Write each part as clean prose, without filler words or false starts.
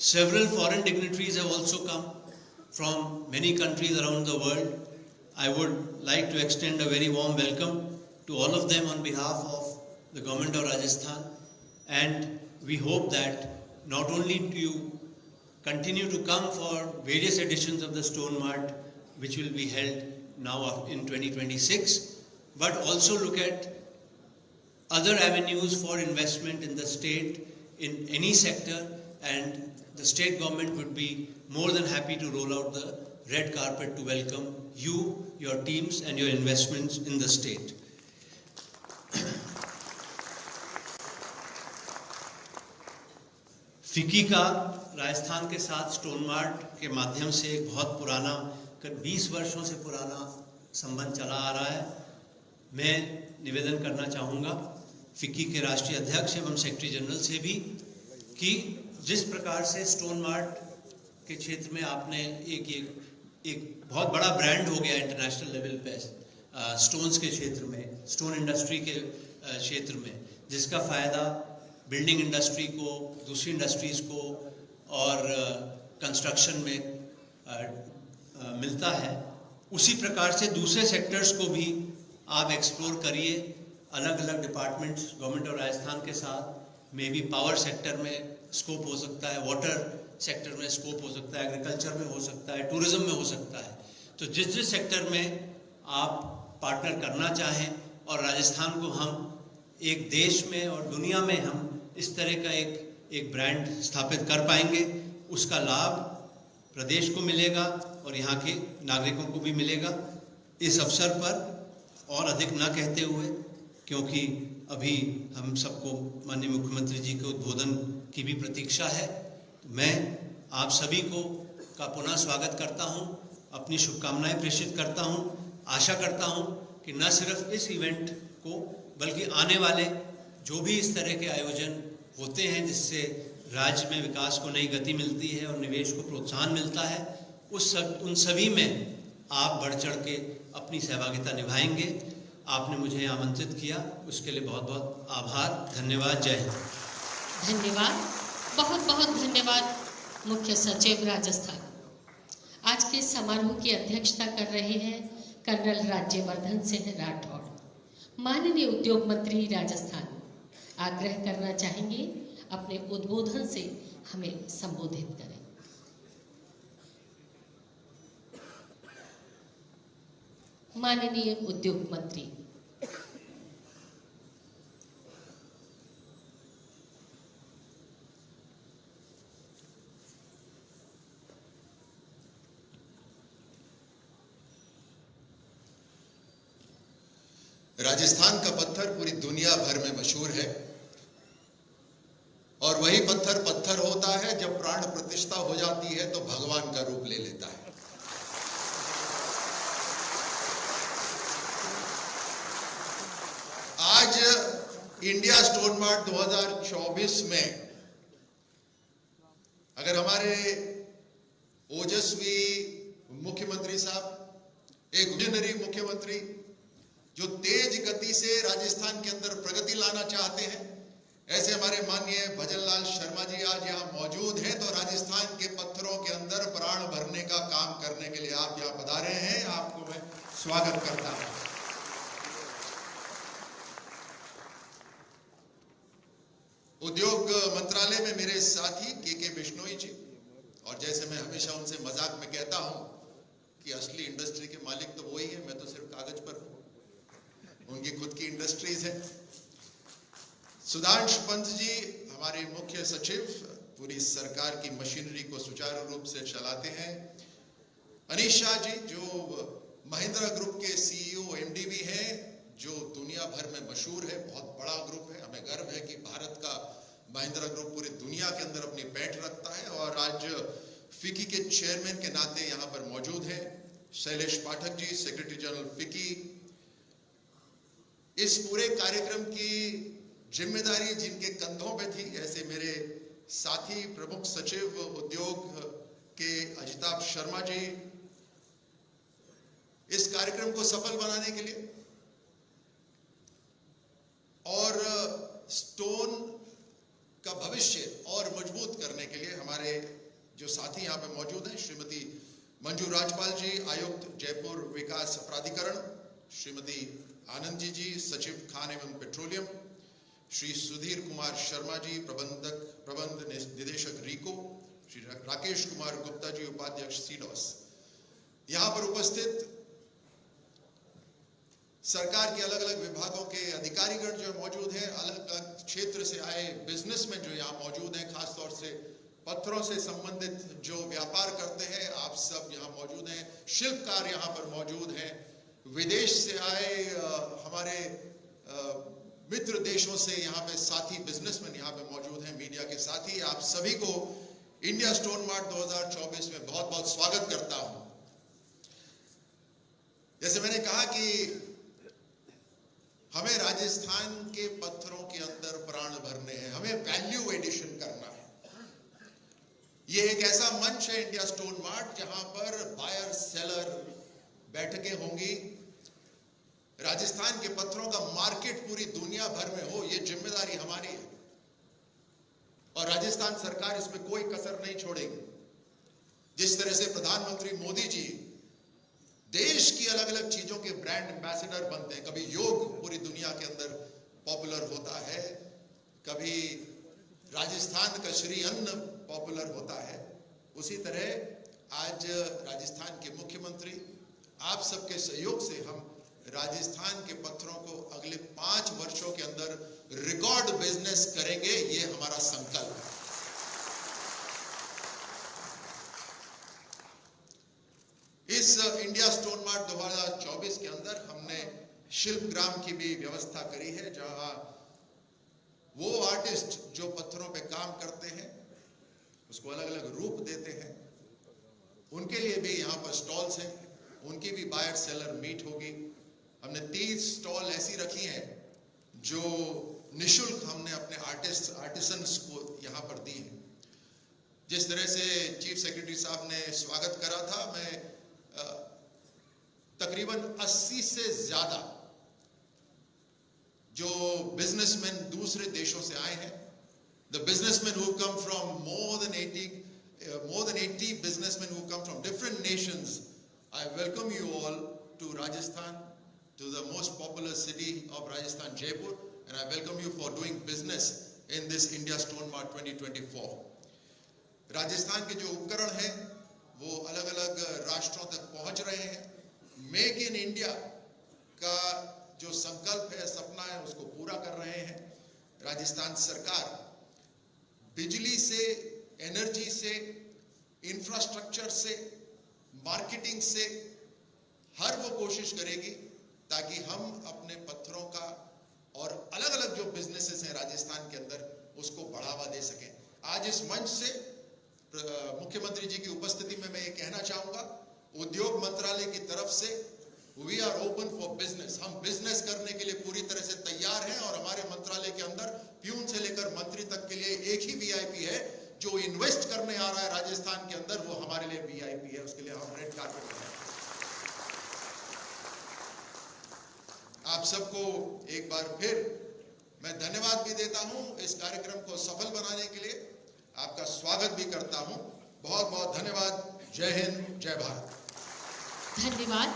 Several foreign dignitaries have also come from many countries around the world. I would like to extend a very warm welcome to all of them on behalf of the government of Rajasthan, and we hope that not only do you continue to come for various editions of the Stone Mart, which will be held now in 2026, but also look at other avenues for investment in the state, in any sector, and the state government would be more than happy to roll out the red carpet to welcome you, your teams, and your investments in the state. FICCI का राजस्थान के साथ stone mart के माध्यम से एक बहुत पुराना, 20 वर्षों से पुराना संबंध चला आ रहा है। मैं निवेदन करना चाहूँगा फिक्की के राष्ट्रीय अध्यक्ष एवं सेक्रेटरी जनरल से भी कि जिस प्रकार से स्टोन मार्ट के क्षेत्र में आपने एक बहुत बड़ा ब्रांड हो गया इंटरनेशनल लेवल पे स्टोन्स के क्षेत्र में, स्टोन इंडस्ट्री के क्षेत्र में, जिसका फ़ायदा बिल्डिंग इंडस्ट्री को, दूसरी इंडस्ट्रीज़ को और कंस्ट्रक्शन में मिलता है, उसी प्रकार से दूसरे सेक्टर्स को भी आप एक्सप्लोर करिए। अलग अलग डिपार्टमेंट्स गवर्नमेंट ऑफ राजस्थान के साथ में भी पावर सेक्टर में स्कोप हो सकता है, वाटर सेक्टर में स्कोप हो सकता है, एग्रीकल्चर में हो सकता है, टूरिज्म में हो सकता है। तो जिस सेक्टर में आप पार्टनर करना चाहें और राजस्थान को हम एक देश में और दुनिया में हम इस तरह का एक ब्रांड स्थापित कर पाएंगे, उसका लाभ प्रदेश को मिलेगा और यहाँ के नागरिकों को भी मिलेगा। इस अवसर पर और अधिक ना कहते हुए, क्योंकि अभी हम सबको माननीय मुख्यमंत्री जी के उद्बोधन की भी प्रतीक्षा है, मैं आप सभी को का पुनः स्वागत करता हूं, अपनी शुभकामनाएं प्रेषित करता हूं। आशा करता हूं कि न सिर्फ इस इवेंट को बल्कि आने वाले जो भी इस तरह के आयोजन होते हैं जिससे राज्य में विकास को नई गति मिलती है और निवेश को प्रोत्साहन मिलता है, उन सभी में आप बढ़ चढ़ के अपनी सहभागिता निभाएंगे। आपने मुझे आमंत्रित किया, उसके लिए बहुत बहुत आभार, धन्यवाद, जय हिंद। धन्यवाद, बहुत बहुत धन्यवाद मुख्य सचिव राजस्थान। आज के समारोह की अध्यक्षता कर रहे हैं कर्नल राज्यवर्धन सिंह राठौड़। माननीय उद्योग मंत्री राजस्थान आग्रह करना चाहेंगे अपने उद्बोधन से हमें संबोधित करें। माननीय उद्योग मंत्री। राजस्थान का पत्थर पूरी दुनिया भर में मशहूर है और वही पत्थर पत्थर होता है जब प्राण प्रतिष्ठा हो जाती है तो भगवान का रूप ले लेता है। आज इंडिया स्टोन मार्ट 2024 में अगर हमारे ओजस्वी मुख्यमंत्री साहब, एक विजनरी मुख्यमंत्री जो तेज गति से राजस्थान के अंदर प्रगति लाना चाहते हैं, ऐसे हमारे माननीय भजनलाल शर्मा जी आज यहाँ मौजूद हैं, तो राजस्थान के पत्थरों के अंदर प्राण भरने का काम करने के लिए आप यहाँ पधारे हैं। आपको मैं स्वागत करता हूं। उद्योग मंत्रालय में मेरे साथी के बिश्नोई जी, और जैसे मैं हमेशा उनसे मजाक में कहता हूं कि असली इंडस्ट्री के मालिक तो वही है, मैं तो सिर्फ कागज पर हूं, उनकी खुद की इंडस्ट्रीज है। सुधांश पंत जी हमारे मुख्य सचिव, पूरी सरकार की मशीनरी को सुचारू रूप से चलाते हैं। अनीश शाह जी जो महिंद्रा ग्रुप के सीईओ एमडी भी हैं, जो दुनिया भर में मशहूर है, बहुत बड़ा ग्रुप है। हमें गर्व है कि भारत का महिंद्रा ग्रुप पूरी दुनिया के अंदर अपनी पैठ रखता है और आज फिक्की के चेयरमैन के नाते यहाँ पर मौजूद है। Shailesh Pathak ji secretary general FICCI. इस पूरे कार्यक्रम की जिम्मेदारी जिनके कंधों पे थी, ऐसे मेरे साथी प्रमुख सचिव उद्योग के अजिताभ शर्मा जी, इस कार्यक्रम को सफल बनाने के लिए और स्टोन का भविष्य और मजबूत करने के लिए हमारे जो साथी यहाँ पे मौजूद हैं, श्रीमती मंजू राजपाल जी, आयुक्त जयपुर विकास प्राधिकरण, श्रीमती आनंद जी, सचिव खान एवं पेट्रोलियम, श्री सुधीर कुमार शर्मा जी, प्रबंध निदेशक रीको, श्री राकेश कुमार गुप्ता जी, उपाध्यक्ष सीडॉस। यहाँ पर उपस्थित सरकार के अलग अलग विभागों के अधिकारीगण जो मौजूद हैं, अलग अलग क्षेत्र से आए बिजनेसमैन जो यहाँ मौजूद हैं, खासतौर से पत्थरों से संबंधित जो व्यापार करते हैं, आप सब यहाँ मौजूद हैं। शिल्पकार यहाँ पर मौजूद हैं। विदेश से आए हमारे मित्र देशों से यहाँ पे साथी बिजनेसमैन यहाँ पे मौजूद हैं, मीडिया के साथी। आप सभी को इंडिया स्टोन मार्ट 2024 में बहुत बहुत स्वागत करता हूं। जैसे मैंने कहा कि हमें राजस्थान के पत्थरों के अंदर प्राण भरने हैं, हमें वैल्यू एडिशन करना है। ये एक ऐसा मंच है इंडिया स्टोन मार्ट जहां पर बायर सेलर बैठकें होंगी। राजस्थान के पत्थरों का मार्केट पूरी दुनिया भर में हो, ये जिम्मेदारी हमारी है और राजस्थान सरकार इसमें कोई कसर नहीं छोड़ेगी। जिस तरह से प्रधानमंत्री मोदी जी देश की अलग अलग चीजों के ब्रांड एम्बेसडर बनते हैं, कभी योग पूरी दुनिया के अंदर पॉपुलर होता है, कभी राजस्थान का श्री अन्न पॉपुलर होता है, उसी तरह आज राजस्थान के मुख्यमंत्री आप सबके सहयोग से हम राजस्थान के पत्थरों को अगले 5 वर्षों के अंदर रिकॉर्ड बिजनेस करेंगे, ये हमारा संकल्प है। इस इंडिया स्टोन मार्ट 2024 के अंदर हमने शिल्पग्राम की भी व्यवस्था करी है, जहां वो आर्टिस्ट जो पत्थरों पे काम करते हैं उसको अलग अलग रूप देते हैं, उनके लिए भी यहाँ पर स्टॉल्स हैं, उनकी भी बायर सेलर मीट होगी। हमने 30 स्टॉल ऐसी रखी हैं जो निशुल्क हमने अपने आर्टिसंस को यहाँ पर दी है। जिस तरह से चीफ सेक्रेटरी साहब ने स्वागत करा था, मैं तकरीबन 80 से ज्यादा जो बिजनेसमैन दूसरे देशों से आए हैं, the businessman who come from more than 80 businessmen who come from different nations, I welcome you all to Rajasthan, to the most popular city of Rajasthan, Jaipur, and I welcome you for doing business in this India Stone Mart 2024. Rajasthan के जो उपकरण हैं वो अलग अलग राष्ट्रों तक पहुंच रहे हैं। मेक इन इंडिया का जो संकल्प है, सपना है, उसको पूरा कर रहे हैं। राजस्थान सरकार बिजली से, एनर्जी से, इंफ्रास्ट्रक्चर से, मार्केटिंग से हर वो कोशिश करेगी ताकि हम अपने पत्थरों का और अलग अलग जो बिजनेसेस हैं राजस्थान के अंदर उसको बढ़ावा दे सकें। आज इस मंच से मुख्यमंत्री जी की उपस्थिति में मैं ये कहना चाहूंगा, उद्योग मंत्रालय की तरफ से we are open for business. हम बिजनेस करने के लिए पूरी तरह से तैयार हैं और हमारे मंत्रालय के अंदर प्यून से लेकर मंत्री तक के लिए एक ही वीआईपी है। जो इन्वेस्ट करने आ रहा है राजस्थान के अंदर वो हमारे लिए वीआईपी है, उसके लिए हम रेड कार्पेट पर हैं। आप सबको एक बार फिर मैं धन्यवाद भी देता हूं, इस कार्यक्रम को सफल बनाने के लिए आपका स्वागत भी करता हूं। बहुत बहुत धन्यवाद। जय हिंद, जय भारत। धन्यवाद,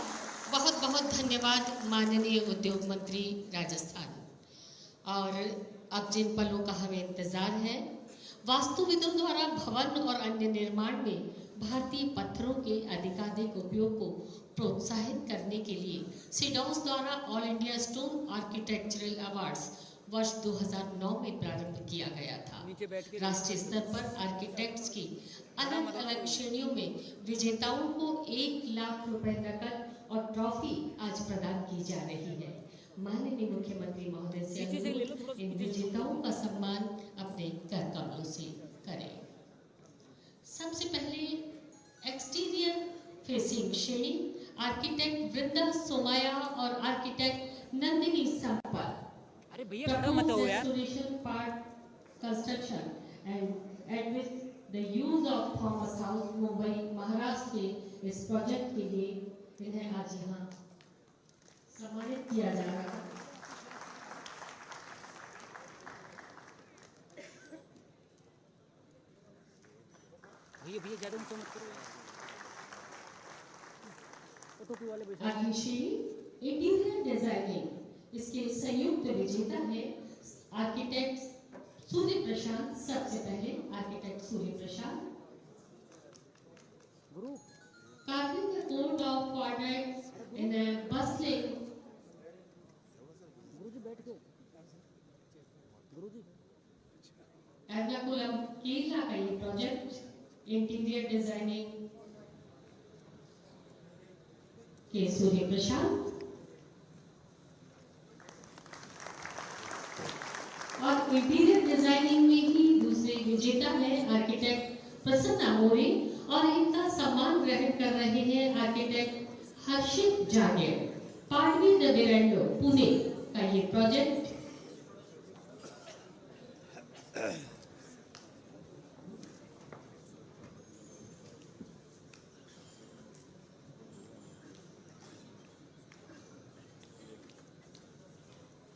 बहुत बहुत धन्यवाद माननीय उद्योग मंत्री राजस्थान। और अब जिन पलों का हमें इंतजार है, वास्तुविदों द्वारा भवन और अन्य निर्माण में भारतीय पत्थरों के अधिकाधिक उपयोग को प्रोत्साहित करने के लिए सीडॉस द्वारा all India stone architectural awards वर्ष 2009 में प्रारंभ किया गया था। राष्ट्रीय स्तर पर आर्किटेक्ट्स की अलग अलग श्रेणियों में विजेताओं को 1 लाख रुपए नकद और ट्रॉफी आज प्रदान की जा रही है। माननीय मुख्यमंत्री महोदय से अनुरोध, इन विजेताओं का सम्मान अपने कर कमलों से करें। सबसे पहले एक्सटीरियर फेसिंग श्रेणी आर्किटेक्ट वृंदा सोमाया और आर्किटेक्ट नंदिनी संपत। अरे भैया खड़ा मत हो यार। Part construction and at which the use of Thomas House Mumbai Maharashtra के इस प्रोजेक्ट के लिए इन्हें आज यहाँ सम्मानित किया जा रहा है। भैया ज्यादा ऊंचा मत करो यार। वो टोपी वाले बैठा अगली श्रेणी इंटीरियर डिजाइनिंग, इसके संयुक्त विजेता है आर्किटेक्ट सूर्य प्रशांत। सबसे पहले architect Surya Prashant. Guru Carving the code of quadrant in a bustling गुरुजी बैठ के गुरुजी एर्नाकुलम केरला का ये प्रोजेक्ट इंटीरियर डिजाइनिंग के सूर्य प्रशांत। और इंटीरियर डिजाइनिंग में ही दूसरे विजेता है आर्किटेक्ट प्रसन्न मोरे, और इनका सम्मान ग्रहण कर रहे हैं आर्किटेक्ट हर्षित जागे। पाडवी द वेरेंडो पुणे का ये प्रोजेक्ट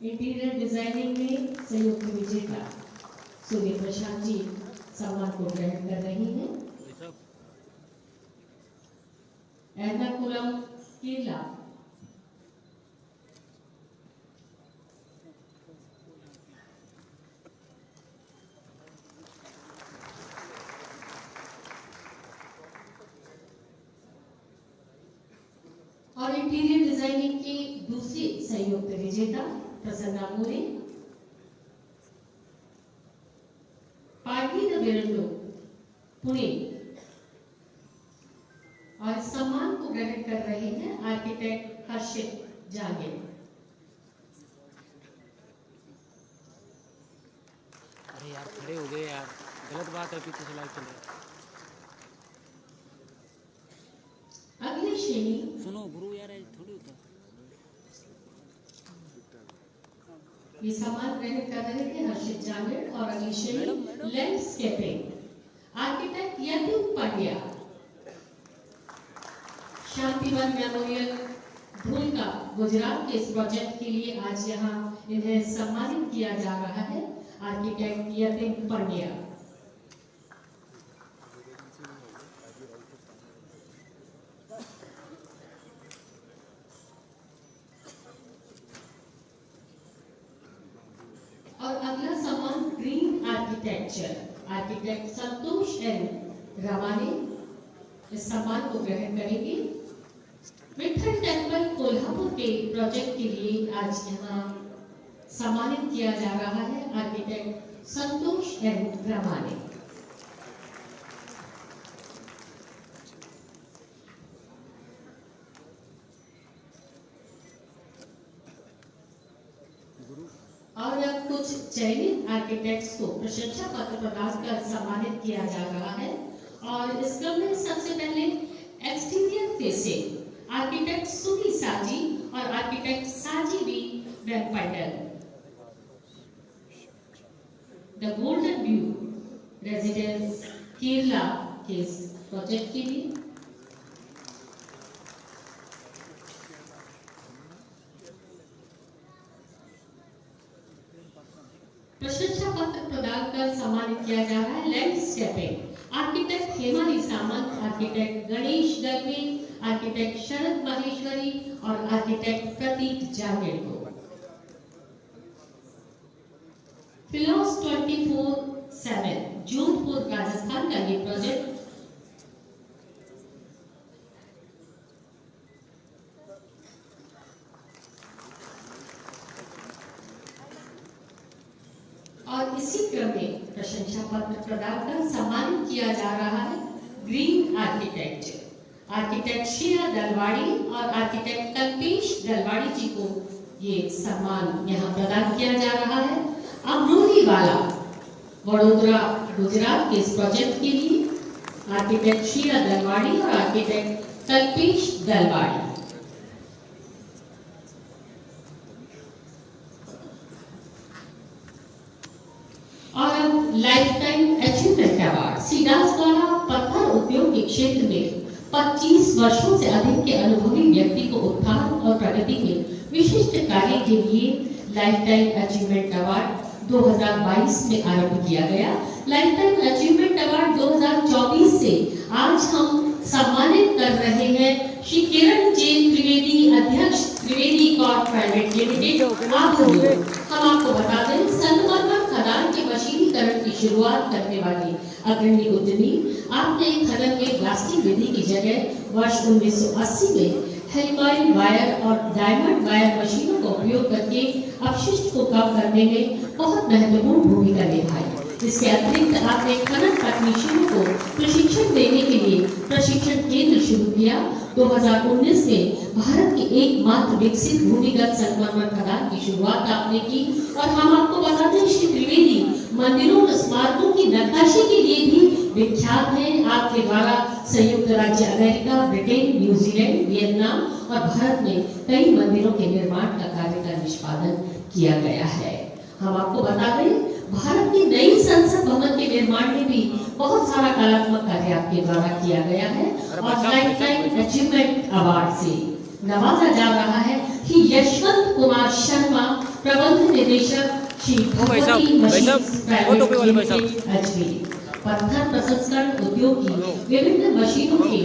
इंटीरियर डिजाइनिंग में संयुक्त विजेता सूर्य प्रशांत जी सम्मान को ग्रहण कर रही हैं। एर्नाकुलम केरला। और इंटीरियर डिजाइनिंग के दूसरे संयुक्त विजेता प्रसन्ना मोरे। पाडवी द वेरेंडो पुणे, और सम्मान को ग्रहण कर रहे हैं आर्किटेक्ट हर्षित जागे। अरे यार खड़े हो गए यार, गलत बात है, पीछे से लाइट चले। अगली श्रेणी सुनो गुरु यार थोड़ी होता ये सम्मान ग्रहण कर रहे थे हर्षित जागे। और अगली श्रेणी landscaping architect Yadum Pandya. Shantivan memorial Dholka Gujarat के इस प्रोजेक्ट के लिए आज यहाँ इन्हें सम्मानित किया जा रहा है आर्किटेक्ट यतिन पांड्या। और अगला सम्मान ग्रीन आर्किटेक्चर आर्किटेक्ट संतोष एन रवाने इस सम्मान को ग्रहण करेंगे। विठल टेम्पल कोल्हापुर के प्रोजेक्ट के लिए आज यहाँ सम्मानित किया जा रहा है आर्किटेक्ट संतोष एन रवाने। और अब कुछ चयनित आर्किटेक्ट्स को प्रशंसा पत्र प्रदान कर सम्मानित किया जा रहा है। और इस क्रम में सबसे पहले एक्सटीरियर फेसिंग आर्किटेक्ट सुनी साजी और आर्किटेक्ट साजी बी वेम्पाइडल। The golden view residence Kerala के इस प्रोजेक्ट के लिए प्रशंसा पत्र प्रदान कर सम्मानित किया जा रहा है लैंडस्केपिंग आर्किटेक्ट हेमाली सामंत, आर्किटेक्ट गणेश गर्वे, आर्किटेक्ट शरद माहेश्वरी और आर्किटेक्ट प्रतीक जावेड़ को। फिलोस 24/7 जोधपुर राजस्थान का ये प्रोजेक्ट और इसी क्रम में प्रशंसा पत्र प्रदान कर सम्मानित किया जा रहा है green architecture architect Shreya Dalwadi और आर्किटेक्ट कल्पेश दलवाड़ी जी को ये सम्मान यहाँ प्रदान किया जा रहा है। अमरोली वाला वडोदरा गुजरात के इस प्रोजेक्ट के लिए आर्किटेक्ट श्रेया दलवाड़ी और आर्किटेक्ट कल्पेश दलवाड़ी। और अब लाइफ टाइम अचीवमेंट अवार्ड सीडास द्वारा पत्थर उद्योग के क्षेत्र में 25 वर्षों से अधिक के अनुभवी व्यक्ति को उत्थान और प्रगति में विशिष्ट कार्य के लिए लाइफ टाइम अचीवमेंट अवार्ड 2022 में आरंभ किया गया। लाइफ टाइम अचीवमेंट अवार्ड 2024 से आज हम सम्मानित कर रहे हैं श्री किरण जैन त्रिवेदी, अध्यक्ष त्रिवेदी कॉर्प प्राइवेट लिमिटेड। हम आपको बता दें, संगमरमर खदान के मशीनीकरण की शुरुआत करने वाली अग्रणी उद्यमी, आपने खनन में ब्लास्टिंग विधि की जगह वर्ष 1980 में हेलिकॉइल वायर और डायमंड वायर मशीनों का उपयोग करके अपशिष्ट को कम करने में बहुत महत्वपूर्ण भूमिका निभाई। इसके अतिरिक्त आपने खनन तकनीशियों को प्रशिक्षण देने के लिए प्रशिक्षण केंद्र शुरू किया। 2019 में भारत की एकमात्र विकसित भूमिगत संगमरमर खदान की शुरुआत आपने की। और हम आपको बता दें, श्री त्रिवेदी मंदिरों और स्मारकों की नक्काशी के लिए भी विख्यात हैं। आपके द्वारा संयुक्त राज्य अमेरिका, ब्रिटेन, न्यूजीलैंड, वियतनाम और भारत में कई मंदिरों के निर्माण का कार्य का निष्पादन किया गया है। हम आपको बता दें, भारत की नई संसद भवन के निर्माण में भी बहुत सारा कलात्मक कार्य आपके द्वारा किया गया है। और लाइफ टाइम अचीवमेंट अवार्ड से नवाजा जा रहा है कि यशवंत कुमार शर्मा, प्रबंध निदेशक Shri Bhagwati machines private limited Ajmer, पत्थर प्रसंस्करण उद्योग की विभिन्न मशीनों के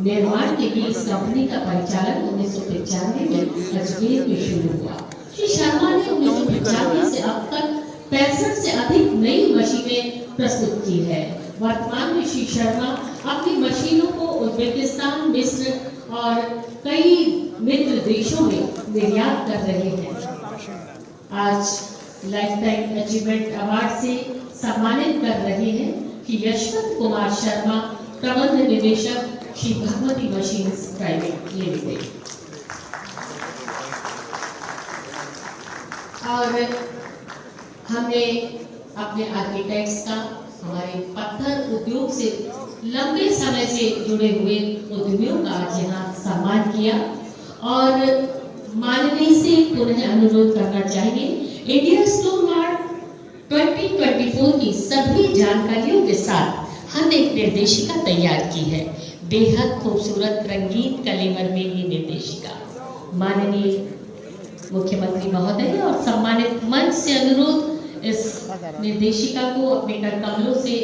निर्माण के लिए इस कंपनी का परिचालन 1995 में अजमेर में शुरू हुआ। श्री शर्मा ने 1995 से अब तक 65 से अधिक नई मशीनें प्रस्तुत की है। वर्तमान में श्री शर्मा अपनी मशीनों को उज्बेकिस्तान, मिस्र और कई मित्र देशों में निर्यात कर रहे हैं। आज लाइफ टाइम अचीवमेंट अवार्ड से सम्मानित कर रहे हैं कि यशवंत कुमार शर्मा, प्रबंध निदेशक Shri Bhagwati machines private limited. और हमने अपने आर्किटेक्ट्स का, हमारे पत्थर उद्योग से लंबे समय से जुड़े हुए उद्यमियों का आज यहाँ सम्मान किया। और माननीय से पुनः अनुरोध करना चाहिए, इंडिया स्टोन मार्ट 2024 की सभी जानकारियों के साथ हमने एक निर्देशिका तैयार की है। बेहद खूबसूरत रंगीन कलेवर में ये निर्देशिका माननीय मुख्यमंत्री महोदय और सम्मानित मंच से अनुरोध, इस निर्देशिका को अपने कर कमलों से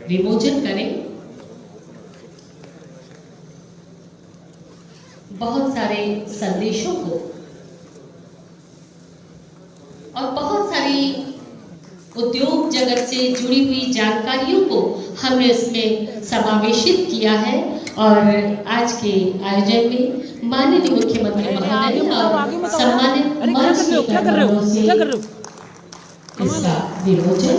विमोचन करें। बहुत सारे संदेशों को और बहुत सारी उद्योग जगत से जुड़ी हुई जानकारियों को हमने इसमें समावेशित किया है। और आज के आयोजन में माननीय मुख्यमंत्री महोदय और सम्मानित मंच के कर्मचारियों से इसका विमोचन।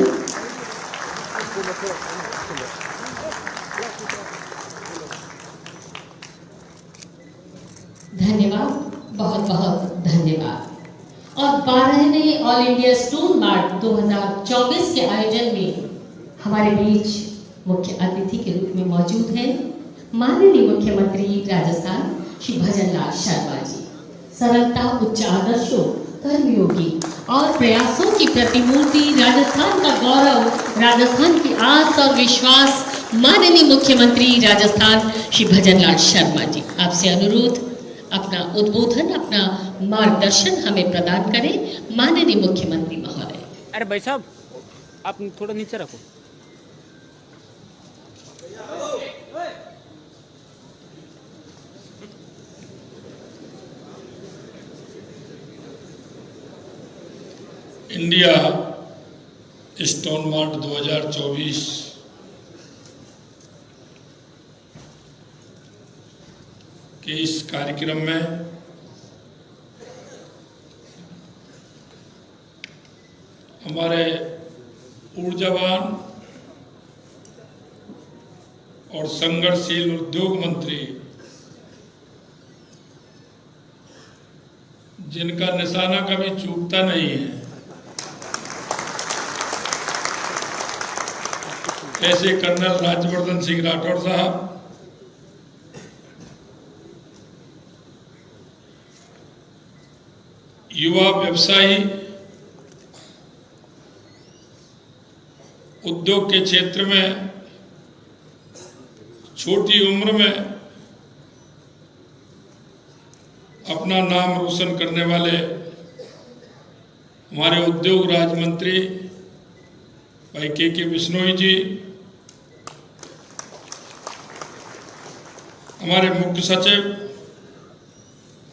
धन्यवाद, बहुत बहुत धन्यवाद। और 12वें ऑल इंडिया स्टोन मार्ट 2024 के आयोजन में हमारे बीच मुख्य अतिथि के रूप में मौजूद हैं माननीय मुख्यमंत्री राजस्थान श्री भजनलाल शर्मा जी। सरलता, उच्च आदर्शों, कर्मयोगी और प्रयासों की प्रतिमूर्ति, राजस्थान का गौरव, राजस्थान की आस और विश्वास, माननीय मुख्यमंत्री राजस्थान श्री भजनलाल शर्मा जी। आपसे अनुरोध, अपना उद्बोधन, अपना मार्गदर्शन हमें प्रदान करें माननीय मुख्यमंत्री महोदय। अरे भाई साहब, आप थोड़ा नीचे रखो। इंडिया स्टोन मार्ट 2024 के इस कार्यक्रम में हमारे ऊर्जावान और संघर्षशील उद्योग मंत्री, जिनका निशाना कभी चूकता नहीं है, ऐसे कर्नल राज्यवर्धन सिंह राठौड़ साहब, युवा व्यवसायी, उद्योग के क्षेत्र में छोटी उम्र में अपना नाम रोशन करने वाले हमारे उद्योग राज्य मंत्री भाई के बिश्नोई जी, हमारे मुख्य सचिव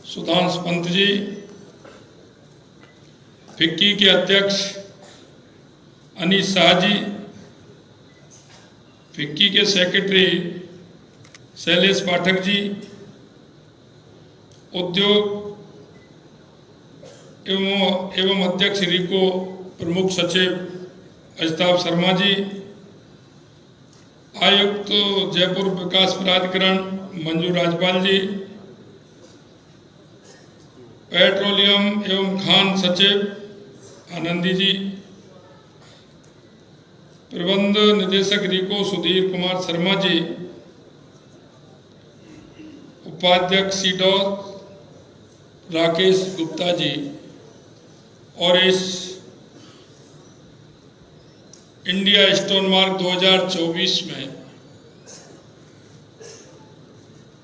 सुधांशु पंत जी, फिक्की के अध्यक्ष अनीश शाह जी, फिक्की के सेक्रेटरी शैलेश पाठक जी, उद्योग एवं अध्यक्ष रीको प्रमुख सचिव अजताब शर्मा जी, आयुक्त जयपुर विकास प्राधिकरण मंजू राजपाल जी, पेट्रोलियम एवं खान सचिव आनंदी जी, प्रबंध निदेशक रीको सुधीर कुमार शर्मा जी, उपाध्यक्ष सीडॉस राकेश गुप्ता जी, और इस इंडिया स्टोन मार्क 2024 में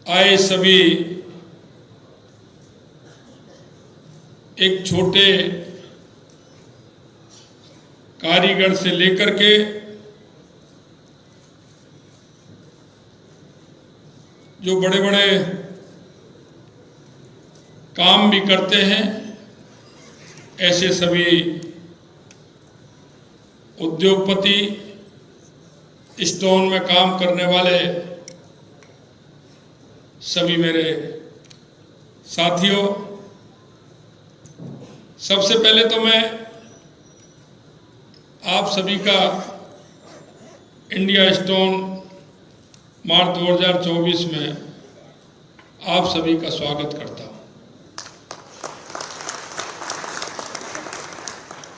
आए सभी एक छोटे कारीगर से लेकर के जो बड़े बड़े काम भी करते हैं, ऐसे सभी उद्योगपति, स्टोन में काम करने वाले सभी मेरे साथियों, सबसे पहले तो मैं आप सभी का इंडिया स्टोन मार्च 2024 में आप सभी का स्वागत करता हूं।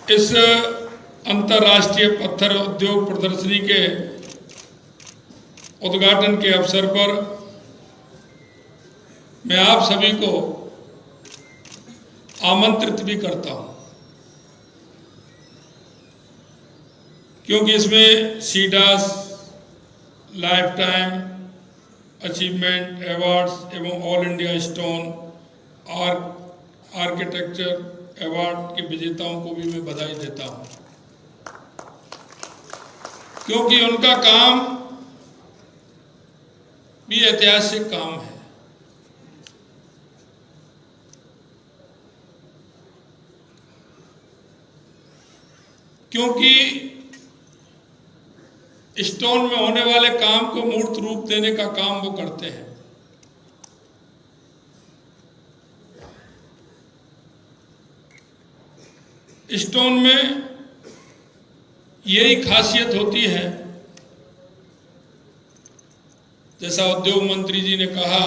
इस अंतर्राष्ट्रीय पत्थर उद्योग प्रदर्शनी के उद्घाटन के अवसर पर मैं आप सभी को आमंत्रित भी करता हूं, क्योंकि इसमें सीडास लाइफ टाइम अचीवमेंट अवार्ड्स एवं all India stone architecture award के विजेताओं को भी मैं बधाई देता हूं, क्योंकि उनका काम भी ऐतिहासिक काम है। क्योंकि स्टोन में होने वाले काम को मूर्त रूप देने का काम वो करते हैं। स्टोन में यही खासियत होती है, जैसा उद्योग मंत्री जी ने कहा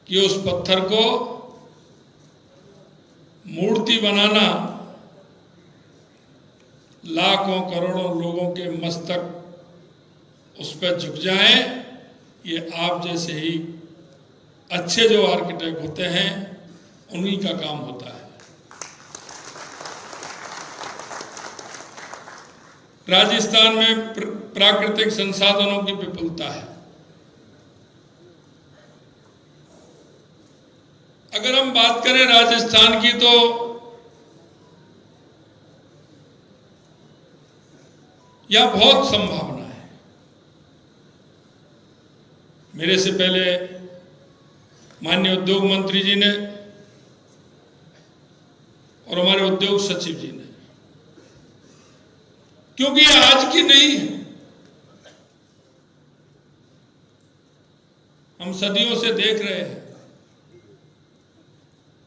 कि उस पत्थर को मूर्ति बनाना लाखों करोड़ों लोगों के मस्तक उस पर झुक जाए, ये आप जैसे ही अच्छे जो आर्किटेक्ट होते हैं उन्हीं का काम होता है। राजस्थान में प्राकृतिक संसाधनों की विपुलता है। अगर हम बात करें राजस्थान की, तो यह बहुत संभावना है। मेरे से पहले माननीय उद्योग मंत्री जी ने और हमारे उद्योग सचिव जी ने, क्योंकि ये आज की नहीं है, हम सदियों से देख रहे हैं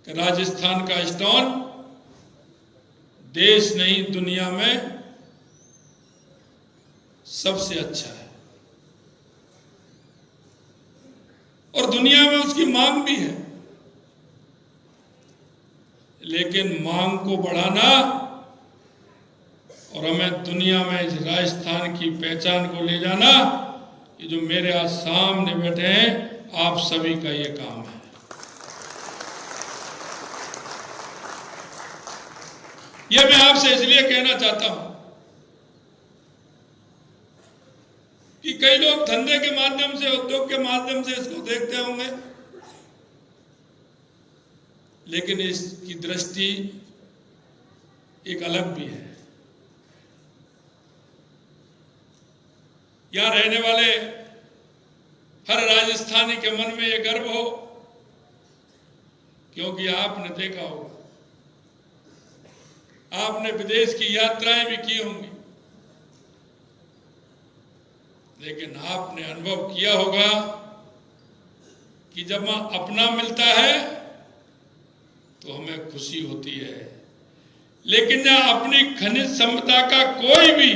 कि राजस्थान का स्टोन देश नहीं दुनिया में सबसे अच्छा है, और दुनिया में उसकी मांग भी है। लेकिन मांग को बढ़ाना और हमें दुनिया में इस राजस्थान की पहचान को ले जाना, ये जो मेरे आज सामने बैठे हैं, आप सभी का ये काम है। यह मैं आपसे इसलिए कहना चाहता हूं कि कई लोग धंधे के माध्यम से, उद्योग के माध्यम से इसको देखते होंगे, लेकिन इसकी दृष्टि एक अलग भी है। यहां रहने वाले हर राजस्थानी के मन में यह गर्व हो, क्योंकि आपने देखा होगा, आपने विदेश की यात्राएं भी की होंगी, लेकिन आपने अनुभव किया होगा कि जब अपना मिलता है तो हमें खुशी होती है, लेकिन जहां अपनी खनिज संपदा का कोई भी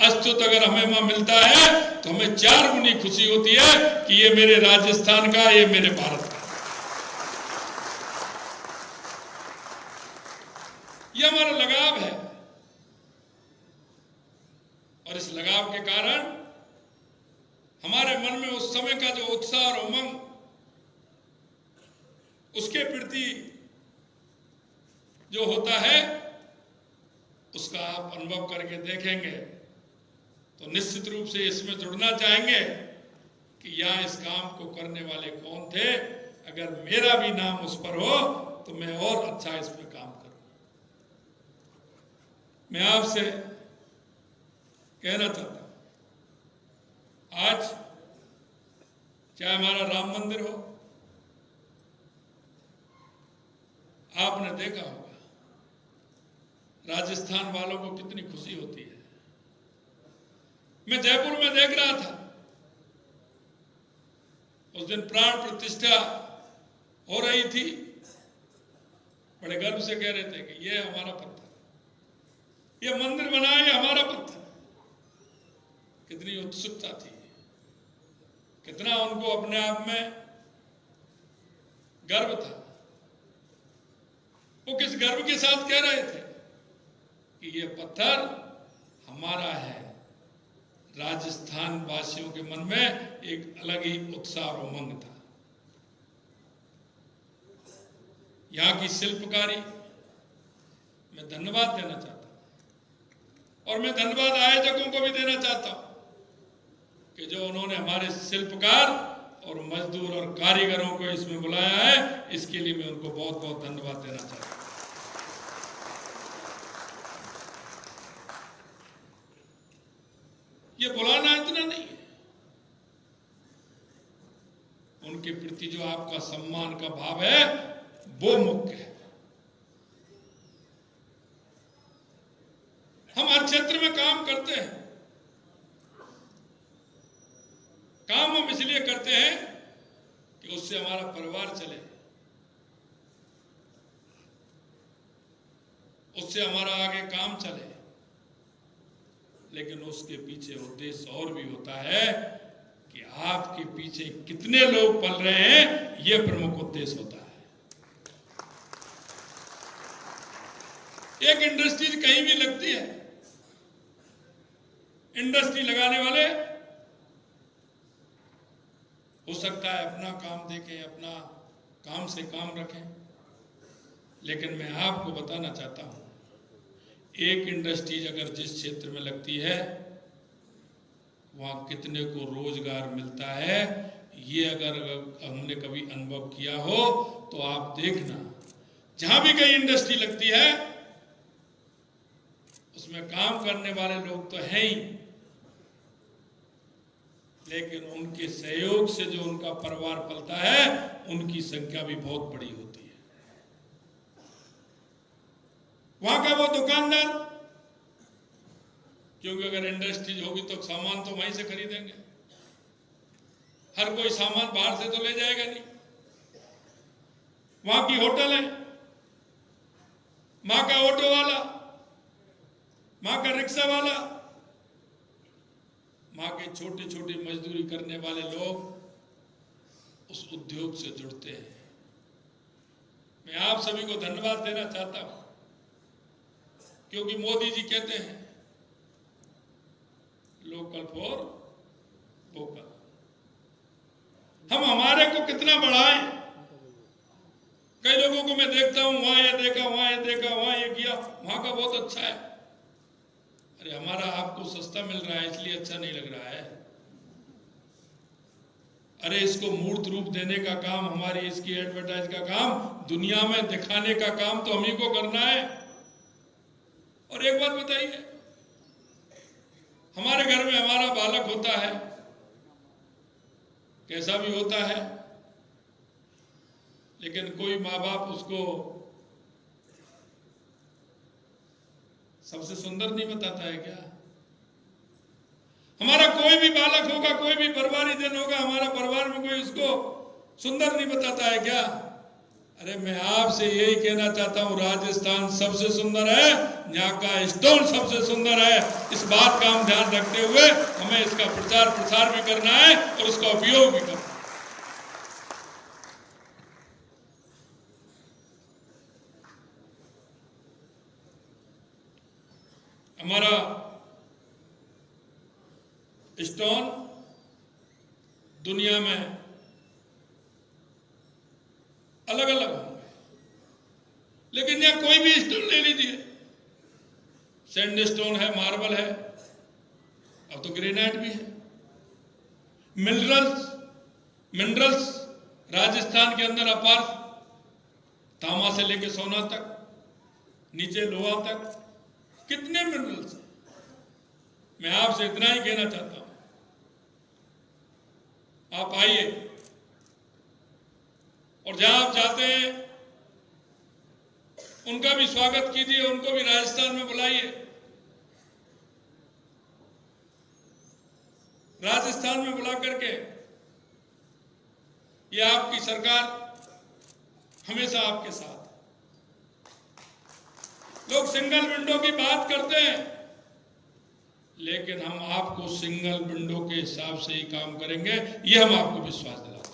अस्तुत अगर हमें वहां मिलता है तो हमें 4 गुनी खुशी होती है कि ये मेरे राजस्थान का, ये मेरे भारत का। ये हमारा लगाव है, और इस लगाव के कारण हमारे मन में उस समय का जो उत्साह और उमंग, उसके प्रति जो होता है, उसका आप अनुभव करके देखेंगे तो निश्चित रूप से इसमें जुड़ना चाहेंगे कि यहां इस काम को करने वाले कौन थे। अगर मेरा भी नाम उस पर हो तो मैं और अच्छा इसमें काम करूं। मैं आपसे कहना चाहता हूं, आज चाहे हमारा राम मंदिर हो, आपने देखा होगा राजस्थान वालों को कितनी खुशी होती है। मैं जयपुर में देख रहा था, उस दिन प्राण प्रतिष्ठा हो रही थी, बड़े गर्व से कह रहे थे कि ये हमारा पत्थर, ये मंदिर बना है, ये हमारा पत्थर। कितनी उत्सुकता थी, कितना उनको अपने आप में गर्व था। वो किस गर्व के साथ कह रहे थे कि ये पत्थर हमारा है। राजस्थान वासियों के मन में एक अलग ही उत्साह और उमंग था। यहां की शिल्पकारी मैं धन्यवाद देना चाहता हूं, और मैं धन्यवाद आयोजकों को भी देना चाहता हूं कि जो उन्होंने हमारे शिल्पकार और मजदूर और कारीगरों को इसमें बुलाया है, इसके लिए मैं उनको बहुत बहुत धन्यवाद देना चाहता हूं। ये बुलाना इतना नहीं है, उनके प्रति जो आपका सम्मान का भाव है वो मुख्य है। हम हर क्षेत्र में काम करते हैं, काम हम इसलिए करते हैं कि उससे हमारा परिवार चले, उससे हमारा आगे काम चले, लेकिन उसके पीछे उद्देश्य और भी होता है कि आपके पीछे कितने लोग पल रहे हैं, यह प्रमुख उद्देश्य होता है। एक इंडस्ट्री कहीं भी लगती है, इंडस्ट्री लगाने वाले हो सकता है अपना काम देखें, अपना काम से काम रखें, लेकिन मैं आपको बताना चाहता हूं, एक इंडस्ट्रीज अगर जिस क्षेत्र में लगती है वहां कितने को रोजगार मिलता है, ये अगर हमने कभी अनुभव किया हो तो आप देखना, जहां भी कहीं इंडस्ट्री लगती है उसमें काम करने वाले लोग तो हैं ही, लेकिन उनके सहयोग से जो उनका परिवार पलता है, उनकी संख्या भी बहुत बड़ी होती है। वहां का वो दुकानदार, क्योंकि अगर इंडस्ट्रीज होगी तो सामान तो वहीं से खरीदेंगे, हर कोई सामान बाहर से तो ले जाएगा नहीं। वहां की होटल है, वहां का ऑटो वाला, वहां का रिक्शा वाला, वहां के छोटे छोटे मजदूरी करने वाले लोग उस उद्योग से जुड़ते हैं। मैं आप सभी को धन्यवाद देना चाहता हूं, क्योंकि मोदी जी कहते हैं लोकल फॉर वोकल। हम हमारे को कितना बढ़ाएं। कई लोगों को मैं देखता हूं, वहां ये देखा, वहां ये देखा, वहां ये किया, वहां का बहुत अच्छा है। अरे हमारा आपको सस्ता मिल रहा है इसलिए अच्छा नहीं लग रहा है। अरे इसको मूर्त रूप देने का काम, हमारी इसकी एडवर्टाइज का काम, दुनिया में दिखाने का काम तो हम ही को करना है। और एक बात बताइए, हमारे घर में हमारा बालक होता है, कैसा भी होता है, लेकिन कोई माँ बाप उसको सबसे सुंदर नहीं बताता है क्या? हमारा कोई भी बालक होगा, कोई भी परवारी दिन होगा, हमारा परिवार में कोई उसको सुंदर नहीं बताता है क्या? अरे मैं आपसे यही कहना चाहता हूं, राजस्थान सबसे सुंदर है, यहाँ का स्टोन सबसे सुंदर है। इस बात का हम ध्यान रखते हुए हमें इसका प्रचार प्रसार भी करना है और उसका उपयोग भी करना है। हमारा स्टोन दुनिया में अलग अलग होंगे, लेकिन यहां कोई भी स्टोन ले लीजिए, सैंड स्टोन है, मार्बल है, अब तो ग्रेनाइट भी है, मिनरल्स राजस्थान के अंदर अपार, तांबा से लेके सोना तक, नीचे लोहा तक, कितने मिनरल्स हैं। मैं आपसे इतना ही कहना चाहता हूं, आप आइए और जहां आप जाते हैं उनका भी स्वागत कीजिए, उनको भी राजस्थान में बुलाइए। राजस्थान में बुला करके, ये आपकी सरकार हमेशा आपके साथ। लोग सिंगल विंडो की बात करते हैं, लेकिन हम आपको सिंगल विंडो के हिसाब से ही काम करेंगे, ये हम आपको विश्वास दिलाते हैं।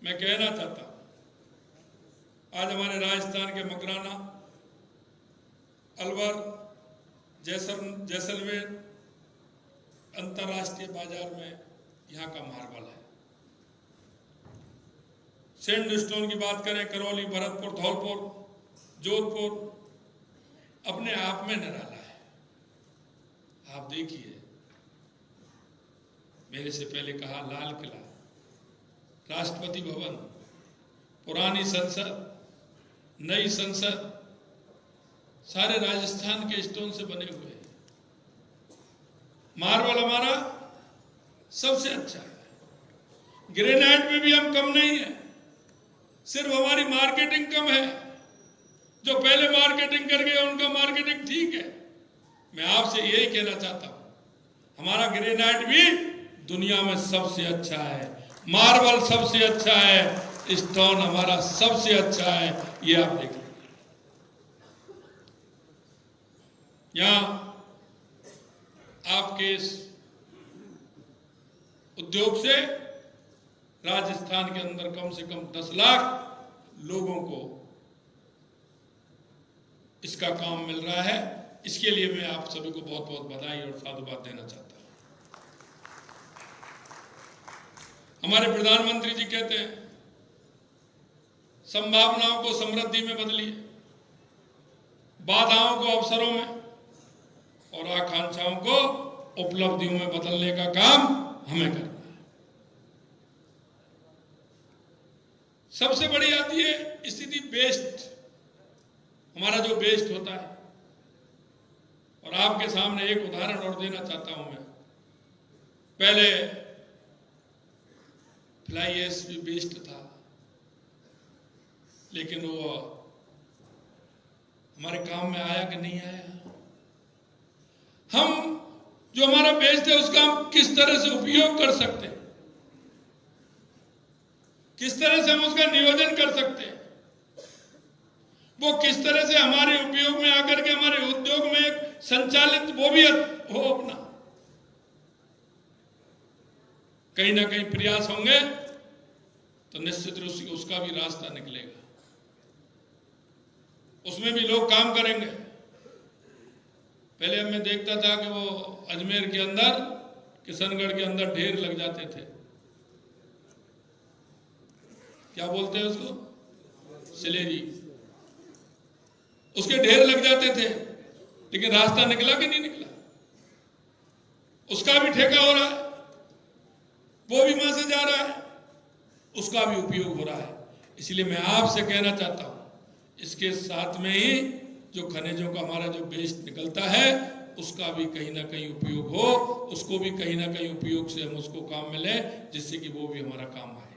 मैं कहना चाहता हूं, आज हमारे राजस्थान के मकराना, अलवर, जैसलमेर अंतरराष्ट्रीय बाजार में यहां का मार्बल है। सैंड स्टोन की बात करें, करौली, भरतपुर, धौलपुर, जोधपुर, अपने आप में निराला है। आप देखिए, मेरे से पहले कहा लाल किला, राष्ट्रपति भवन, पुरानी संसद, नई संसद, सारे राजस्थान के स्टोन से बने हुए हैं। मार्बल हमारा सबसे अच्छा है। ग्रेनाइट में भी हम कम नहीं है, सिर्फ हमारी मार्केटिंग कम है। जो पहले मार्केटिंग कर गए उनका मार्केटिंग ठीक है। मैं आपसे यही कहना चाहता हूं, हमारा ग्रेनाइट भी दुनिया में सबसे अच्छा है, मार्बल सबसे अच्छा है, स्टोन हमारा सबसे अच्छा है। ये आप देख लीजिए। यहां आपके इस उद्योग से राजस्थान के अंदर कम से कम 10 लाख लोगों को इसका काम मिल रहा है। इसके लिए मैं आप सभी को बहुत बहुत बधाई और साधुवाद देना चाहता हूं। हमारे प्रधानमंत्री जी कहते हैं, संभावनाओं को समृद्धि में बदलिए, बाधाओं को अवसरों में और आकांक्षाओं को उपलब्धियों में बदलने का काम हमें करना है। सबसे बड़ी आती है स्थिति बेस्ट, हमारा जो बेस्ट होता है। और आपके सामने एक उदाहरण और देना चाहता हूं मैं। पहले फ्लाई ऐश भी बेस्ट था, लेकिन वो हमारे काम में आया कि नहीं आया। हम जो हमारा बेस्ट है उसका हम किस तरह से उपयोग कर सकते हैं, किस तरह से हम उसका नियोजन कर सकते हैं, वो किस तरह से हमारे उपयोग में आकर के हमारे उद्योग में एक संचालित वो भी हो अपना। कहीं ना कहीं प्रयास होंगे तो निश्चित रूप से उसका भी रास्ता निकलेगा, उसमें भी लोग काम करेंगे। पहले मैं देखता था कि वो अजमेर के अंदर, किशनगढ़ के अंदर ढेर लग जाते थे, क्या बोलते हैं उसको, सिलेरी, उसके ढेर लग जाते थे, लेकिन रास्ता निकला कि नहीं निकला? उसका भी ठेका हो रहा है, वो भी वहां से जा रहा है, उसका भी उपयोग हो रहा है। इसलिए मैं आपसे कहना चाहता हूं, इसके साथ में ही जो खनिजों का हमारा जो वेस्ट निकलता है उसका भी कहीं ना कहीं उपयोग हो, उसको भी कहीं ना कहीं उपयोग से हम उसको काम मिले, जिससे कि वो भी हमारा काम आए।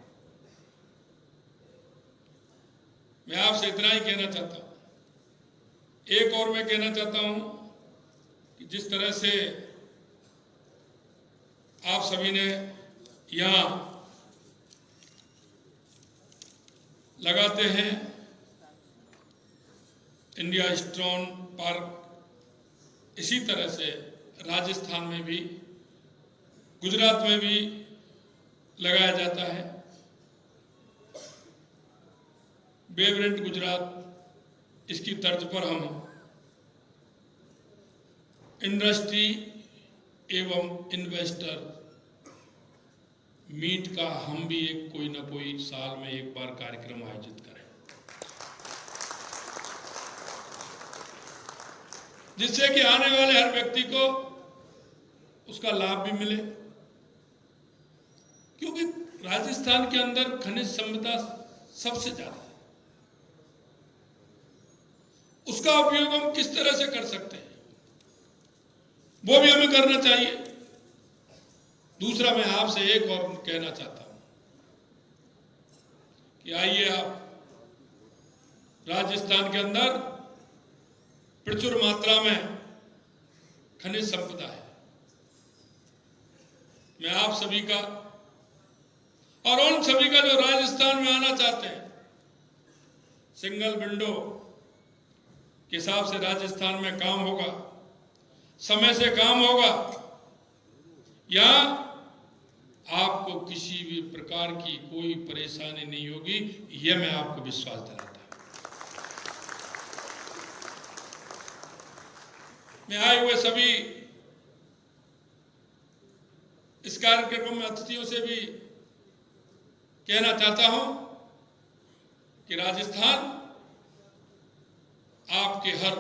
मैं आपसे इतना ही कहना चाहता हूं। एक और मैं कहना चाहता हूं कि जिस तरह से आप सभी ने यहां लगाते हैं इंडिया स्टोन पार्क, इसी तरह से राजस्थान में भी, गुजरात में भी लगाया जाता है। वाइब्रेंट गुजरात, इसकी तर्ज पर हम इंडस्ट्री एवं इन्वेस्टर मीट का हम भी एक कोई ना कोई साल में एक बार कार्यक्रम आयोजित करें, जिससे कि आने वाले हर व्यक्ति को उसका लाभ भी मिले। क्योंकि राजस्थान के अंदर खनिज संपदा सबसे ज्यादा है, उसका उपयोग हम किस तरह से कर सकते हैं वो भी हमें करना चाहिए। दूसरा, मैं आपसे एक और कहना चाहता हूं कि आइए आप, राजस्थान के अंदर प्रचुर मात्रा में खनिज संपदा है। मैं आप सभी का और उन सभी का जो राजस्थान में आना चाहते हैं, सिंगल विंडो के हिसाब से राजस्थान में काम होगा, समय से काम होगा, या आपको किसी भी प्रकार की कोई परेशानी नहीं होगी, यह मैं आपको विश्वास दिलाता हूं। मैं आए हुए सभी इस कार्यक्रम में अतिथियों से भी कहना चाहता हूं कि राजस्थान आपके हर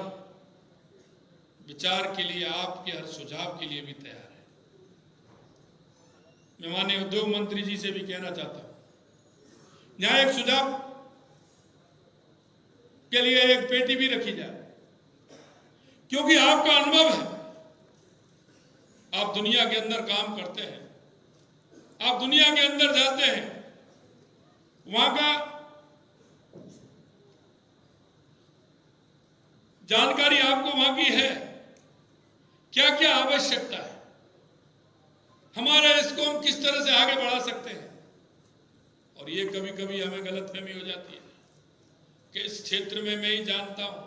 विचार के लिए, आपके हर सुझाव के लिए भी तैयार है। मैं माननीय उद्योग मंत्री जी से भी कहना चाहता हूं, यहां एक सुझाव के लिए एक पेटी भी रखी जाए, क्योंकि आपका अनुभव है, आप दुनिया के अंदर काम करते हैं, आप दुनिया के अंदर जाते हैं, वहां का जानकारी आपको वहां की है, क्या क्या आवश्यकता है, हमारे इसको हम किस तरह से आगे बढ़ा सकते हैं। और ये कभी कभी हमें गलतफहमी हो जाती है कि इस क्षेत्र में मैं ही जानता हूं,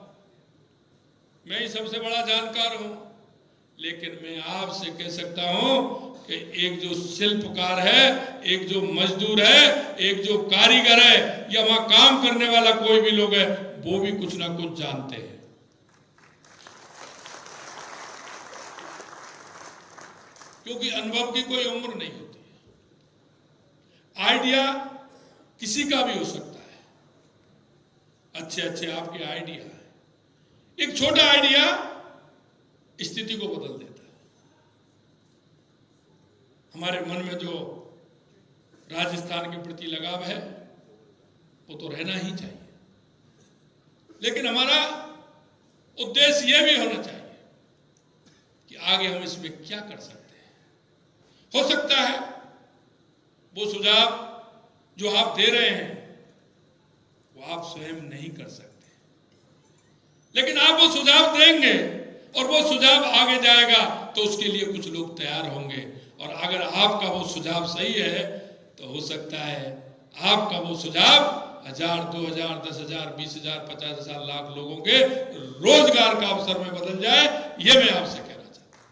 मैं ही सबसे बड़ा जानकार हूं, लेकिन मैं आपसे कह सकता हूं कि एक जो शिल्पकार है, एक जो मजदूर है, एक जो कारीगर है, या वहां काम करने वाला कोई भी लोग है, वो भी कुछ ना कुछ जानते हैं। क्योंकि अनुभव की कोई उम्र नहीं होती है। आइडिया किसी का भी हो सकता है, अच्छे अच्छे आपके आइडिया है, एक छोटा आइडिया स्थिति को बदल देता है। हमारे मन में जो राजस्थान के प्रति लगाव है वो तो रहना ही चाहिए, लेकिन हमारा उद्देश्य यह भी होना चाहिए कि आगे हम इसमें क्या कर सकते हैं। हो सकता है वो सुझाव जो आप दे रहे हैं वो आप स्वयं नहीं कर सकते, लेकिन आप वो सुझाव देंगे और वो सुझाव आगे जाएगा तो उसके लिए कुछ लोग तैयार होंगे। और अगर आपका वो सुझाव सही है तो हो सकता है आपका वो सुझाव 1000, 2000, 10,000, 20,000, 50,000, लाख लोगों के रोजगार का अवसर में बदल जाए। ये मैं आपसे कहना चाहता हूं।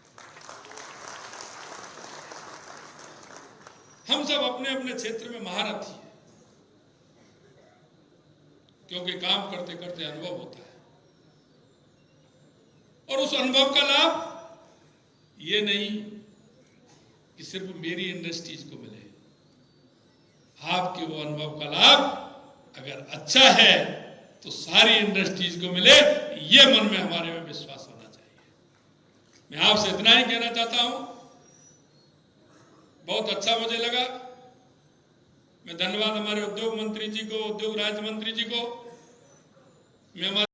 हम सब अपने अपने क्षेत्र में महारथी हैं, क्योंकि काम करते करते अनुभव होता है, और उस अनुभव का लाभ ये नहीं कि सिर्फ मेरी इंडस्ट्रीज को मिले, आपके वो अनुभव का लाभ अगर अच्छा है तो सारी इंडस्ट्रीज को मिले, ये मन में हमारे में विश्वास होना चाहिए। मैं आपसे इतना ही कहना चाहता हूं बहुत अच्छा मुझे लगा। मैं धन्यवाद हमारे उद्योग मंत्री जी को, उद्योग राज्य मंत्री जी को। मैं